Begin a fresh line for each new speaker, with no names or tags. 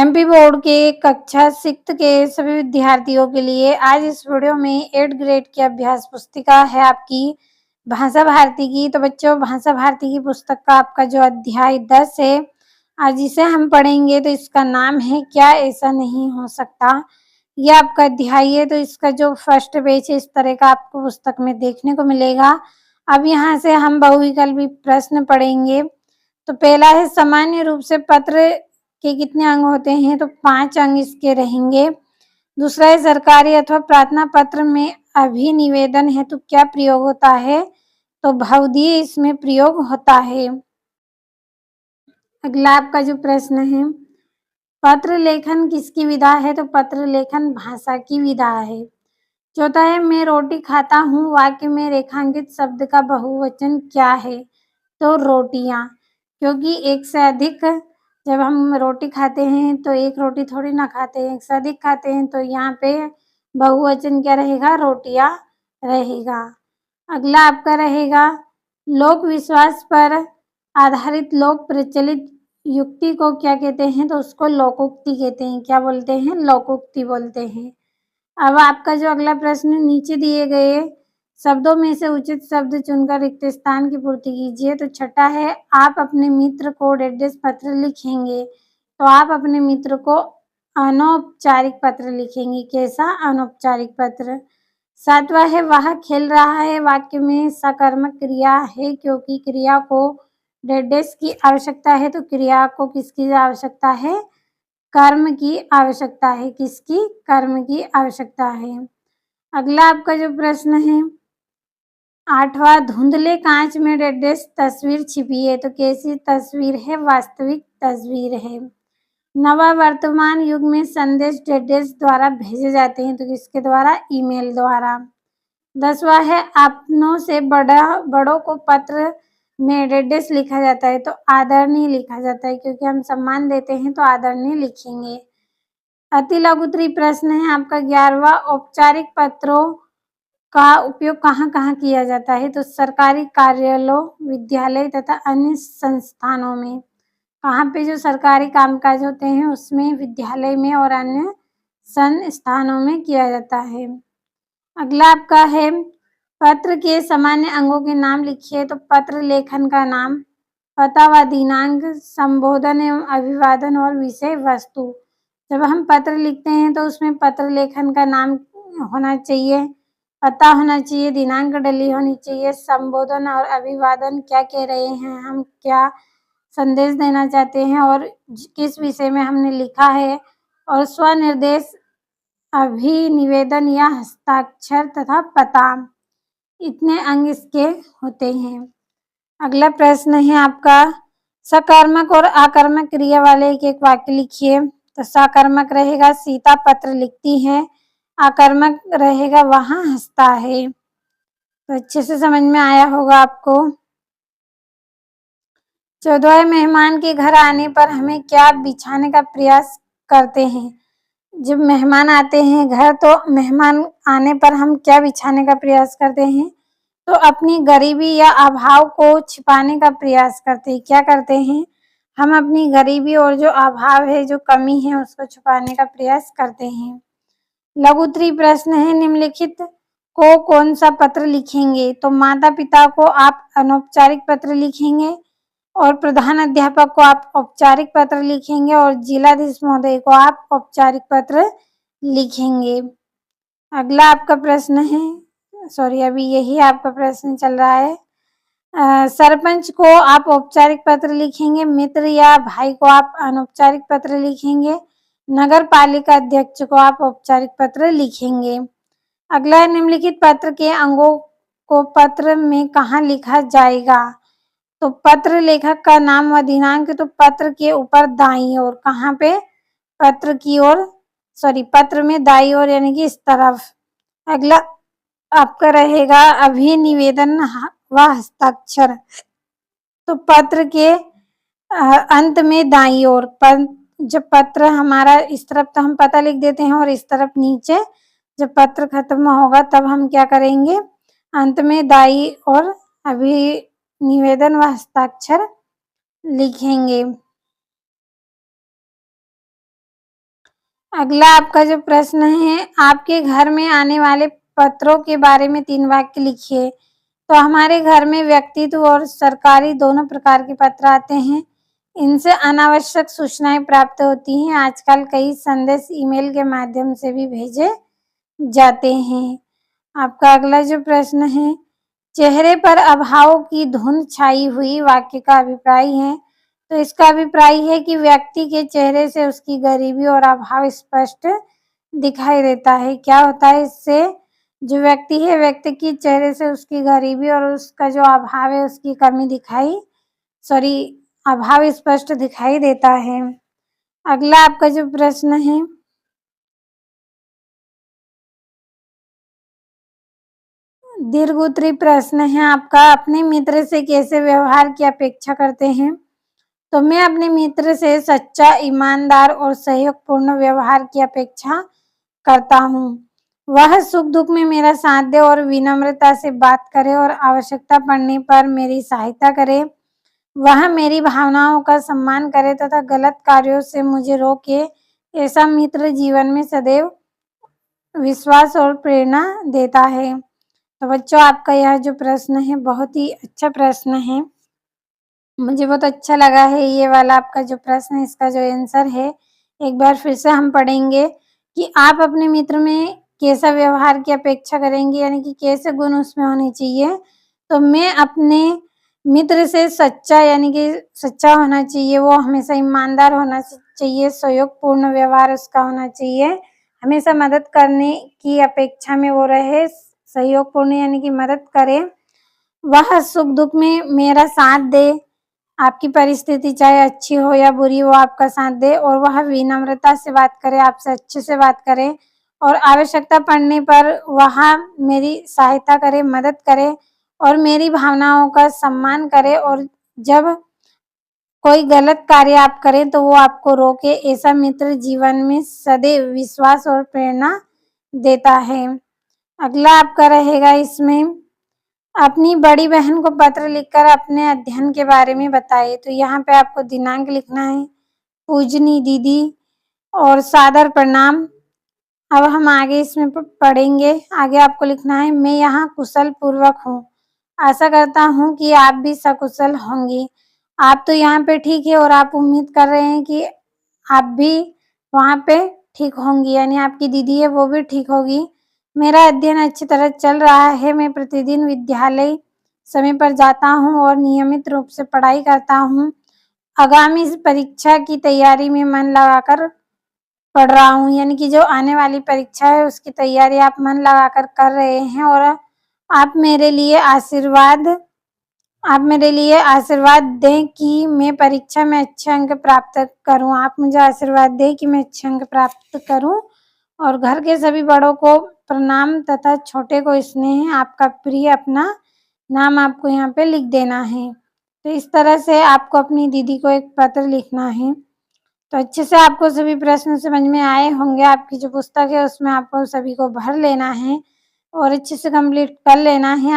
MP board के कक्षा 6 के सभी विद्यार्थियों के लिए आज इस वीडियो में 8th ग्रेड की अभ्यास पुस्तिका है आपकी भाषा भारती की। तो बच्चों, भाषा भारती की पुस्तक का आपका जो अध्याय 10 है, आज इसे हम पढ़ेंगे। तो इसका नाम है क्या ऐसा नहीं हो सकता। यह आपका अध्याय है। तो इसका जो फर्स्ट पेज है, इस तरह का आपको पुस्तक में देखने को मिलेगा। अब यहाँ से हम बहुविकल्पी प्रश्न पढ़ेंगे। तो पहला है, सामान्य रूप से पत्र के कितने अंग होते हैं? तो 5 अंग इसके रहेंगे। दूसरा है, सरकारी अथवा प्रार्थना पत्र में अभिनिवेदन हेतु क्या प्रयोग होता है? तो भवदीय इसमें प्रयोग होता है। अगला आपका जो प्रश्न है, पत्र लेखन किसकी विधा है? तो पत्र लेखन भाषा की विधा है। चौथा है, मैं रोटी खाता हूँ वाक्य में रेखांकित शब्द का बहुवचन क्या है? तो रोटियां, क्योंकि एक से अधिक, जब हम रोटी खाते हैं तो एक रोटी थोड़ी ना खाते हैं, एक से अधिक खाते हैं, तो यहाँ पे बहुवचन क्या रहेगा? रोटियां रहेगा। अगला आपका रहेगा, लोक विश्वास पर आधारित लोक प्रचलित युक्ति को क्या कहते हैं? तो उसको लोकोक्ति कहते हैं। क्या बोलते हैं? लोकोक्ति बोलते हैं। अब आपका जो अगला प्रश्न, नीचे दिए गए शब्दों में से उचित शब्द चुनकर रिक्त स्थान की पूर्ति कीजिए। तो छठा है, आप अपने मित्र को डेडेस पत्र लिखेंगे। तो आप अपने मित्र को अनौपचारिक पत्र लिखेंगे। कैसा? अनौपचारिक पत्र। सातवां है, वह खेल रहा है वाक्य में सकर्मक क्रिया है क्योंकि क्रिया को डेडेस की आवश्यकता है। तो क्रिया को किसकी आवश्यकता है? कर्म की आवश्यकता है। किसकी? कर्म की आवश्यकता है। अगला आपका जो प्रश्न है, आठवां, धुंधले कांच में डेडेस तस्वीर छिपी है। तो कैसी तस्वीर है? वास्तविक तस्वीर है। नवा, वर्तमान युग में संदेश डेडेस द्वारा भेजे जाते हैं। तो किसके द्वारा? ईमेल द्वारा। 10वां है, अपनों से बड़ों को पत्र में डेडेस लिखा जाता है। तो आदरणीय लिखा जाता है, क्योंकि हम सम्मान देते हैं तो आदरणीय लिखेंगे। अति लघु उत्तरीय प्रश्न है आपका 11वां, औपचारिक पत्रों का उपयोग कहाँ कहाँ किया जाता है? तो सरकारी कार्यालयों, विद्यालय तथा अन्य संस्थानों में। कहाँ पे जो सरकारी कामकाज होते हैं उसमें, विद्यालय में और अन्य संस्थानों में किया जाता है। अगला आपका है, पत्र के सामान्य अंगों के नाम लिखिए। तो पत्र लेखन का नाम, पता व दिनांक, संबोधन एवं अभिवादन और विषय वस्तु। जब हम पत्र लिखते हैं तो उसमें पत्र लेखन का नाम होना चाहिए, पता होना चाहिए, दिनांक डली होनी चाहिए, संबोधन और अभिवादन, क्या कह रहे हैं हम, क्या संदेश देना चाहते हैं और किस विषय में हमने लिखा है, और स्वनिर्देश, अभिनिवेदन या हस्ताक्षर तथा पता। इतने अंग इसके होते हैं। अगला प्रश्न है आपका, सकर्मक और आकर्मक क्रिया वाले एक एक वाक्य लिखिए। तो सकर्मक रहेगा, सीता पत्र लिखती है। आकर्मक रहेगा, वहां हंसता है। तो अच्छे से समझ में आया होगा आपको। 14वां, मेहमान के घर आने पर हमें क्या बिछाने का प्रयास करते हैं? जब मेहमान आते हैं घर, तो मेहमान आने पर हम क्या बिछाने का प्रयास करते हैं? तो अपनी गरीबी या अभाव को छिपाने का प्रयास करते हैं। क्या करते हैं? हम अपनी गरीबी और जो अभाव है, जो कमी है, उसको छुपाने का प्रयास करते हैं। लघु उत्तरीय प्रश्न है, निम्नलिखित को कौन सा पत्र लिखेंगे? तो माता पिता को आप अनौपचारिक पत्र लिखेंगे और प्रधान अध्यापक को आप औपचारिक पत्र लिखेंगे और जिलाधीश महोदय को आप औपचारिक पत्र लिखेंगे। अगला आपका प्रश्न है, अभी यही आपका प्रश्न चल रहा है। सरपंच को आप औपचारिक पत्र लिखेंगे, मित्र या भाई को आप अनौपचारिक पत्र लिखेंगे, नगर पालिका अध्यक्ष को आप औपचारिक पत्र लिखेंगे। अगला, निम्नलिखित पत्र के अंगों को पत्र में कहाँ लिखा जाएगा? तो पत्र लेखक का नाम व दिनांक। तो पत्र के ऊपर दाईं ओर, कहाँ पे? पत्र की ओर, पत्र में दाईं ओर, यानी कि इस तरफ। अगला आपका रहेगा अभिनिवेदन व हस्ताक्षर। तो पत्र के अंत में दाईं ओर, जब पत्र हमारा इस तरफ, तो हम पता लिख देते हैं, और इस तरफ नीचे जब पत्र खत्म होगा तब हम क्या करेंगे? अंत में दाईं ओर अभिनिवेदन व हस्ताक्षर लिखेंगे। अगला आपका जो प्रश्न है, आपके घर में आने वाले पत्रों के बारे में 3 वाक्य लिखिए। तो हमारे घर में व्यक्तित्व और सरकारी दोनों प्रकार के पत्र आते हैं। इनसे अनावश्यक सूचनाएं प्राप्त होती हैं। आजकल कई संदेश ईमेल के माध्यम से भी भेजे जाते हैं। आपका अगला जो प्रश्न है, चेहरे पर अभाव की धुंध छाई हुई वाक्य का अभिप्राय है। तो इसका अभिप्राय है कि व्यक्ति के चेहरे से उसकी गरीबी और अभाव स्पष्ट दिखाई देता है। क्या होता है इससे, जो व्यक्ति है, व्यक्ति के चेहरे से उसकी गरीबी और उसका जो अभाव है, उसकी कमी अभाव स्पष्ट दिखाई देता है। अगला आपका जो प्रश्न है, दीर्घोत्तरी प्रश्न है आपका, अपने मित्र से कैसे व्यवहार की अपेक्षा करते हैं। तो मैं अपने मित्र से सच्चा, ईमानदार और सहयोगपूर्ण व्यवहार की अपेक्षा करता हूँ। वह सुख दुख में मेरा साथ दे और विनम्रता से बात करे और आवश्यकता पड़ने पर मेरी सहायता करे। वह मेरी भावनाओं का सम्मान करे तथा गलत कार्यों से मुझे रोके। ऐसा मित्र जीवन में सदैव विश्वास और प्रेरणा देता है। तो बच्चों, आपका यह जो प्रश्न है बहुत ही अच्छा प्रश्न है। मुझे बहुत अच्छा लगा है ये वाला आपका जो प्रश्न है, इसका जो आंसर है एक बार फिर से हम पढ़ेंगे कि आप अपने मित्र में कैसा व्यवहार की अपेक्षा करेंगे, यानी कि कैसे गुण उसमें होने चाहिए। तो मैं अपने मित्र से सच्चा, यानी कि सच्चा होना चाहिए, वो हमेशा ईमानदार होना चाहिए, सहयोगपूर्ण व्यवहार उसका होना चाहिए, हमेशा मदद करने की अपेक्षा में वो रहे, सहयोगपूर्ण यानी कि मदद करे। वह सुख दुख में मेरा साथ दे, आपकी परिस्थिति चाहे अच्छी हो या बुरी, वो आपका साथ दे, और वह विनम्रता से बात करे, आपसे अच्छे से बात करे, और आवश्यकता पड़ने पर वह मेरी सहायता करे, मदद करे, और मेरी भावनाओं का सम्मान करे, और जब कोई गलत कार्य आप करें तो वो आपको रोके। ऐसा मित्र जीवन में सदैव विश्वास और प्रेरणा देता है। अगला आपका रहेगा इसमें, अपनी बड़ी बहन को पत्र लिखकर अपने अध्ययन के बारे में बताइए। तो यहाँ पे आपको दिनांक लिखना है, पूजनी दीदी और सादर प्रणाम। अब हम आगे इसमें पढ़ेंगे। आगे आपको लिखना है, मैं यहाँ कुशल पूर्वक हूँ, आशा करता हूँ कि आप भी सकुशल होंगी। आप तो यहाँ पे ठीक है और आप उम्मीद कर रहे हैं कि आप भी वहाँ पे ठीक होंगी, यानी आपकी दीदी है वो भी ठीक होगी। मेरा अध्ययन अच्छी तरह चल रहा है। मैं प्रतिदिन विद्यालय समय पर जाता हूँ और नियमित रूप से पढ़ाई करता हूँ। आगामी परीक्षा की तैयारी में मन लगाकर पढ़ रहा हूँ, यानी कि जो आने वाली परीक्षा है उसकी तैयारी आप मन लगाकर कर रहे हैं। और आप मेरे लिए आशीर्वाद दें कि मैं परीक्षा में अच्छे अंक प्राप्त करूं। आप मुझे आशीर्वाद दें कि मैं अच्छे अंक प्राप्त करूं। और घर के सभी बड़ों को प्रणाम तथा छोटे को स्नेह। आपका प्रिय, अपना नाम आपको यहाँ पे लिख देना है। तो इस तरह से आपको अपनी दीदी को एक पत्र लिखना है। तो अच्छे से आपको सभी प्रश्न समझ में आए होंगे। आपकी जो पुस्तक है उसमें आपको सभी को भर लेना है और अच्छे से कंप्लीट कर लेना है।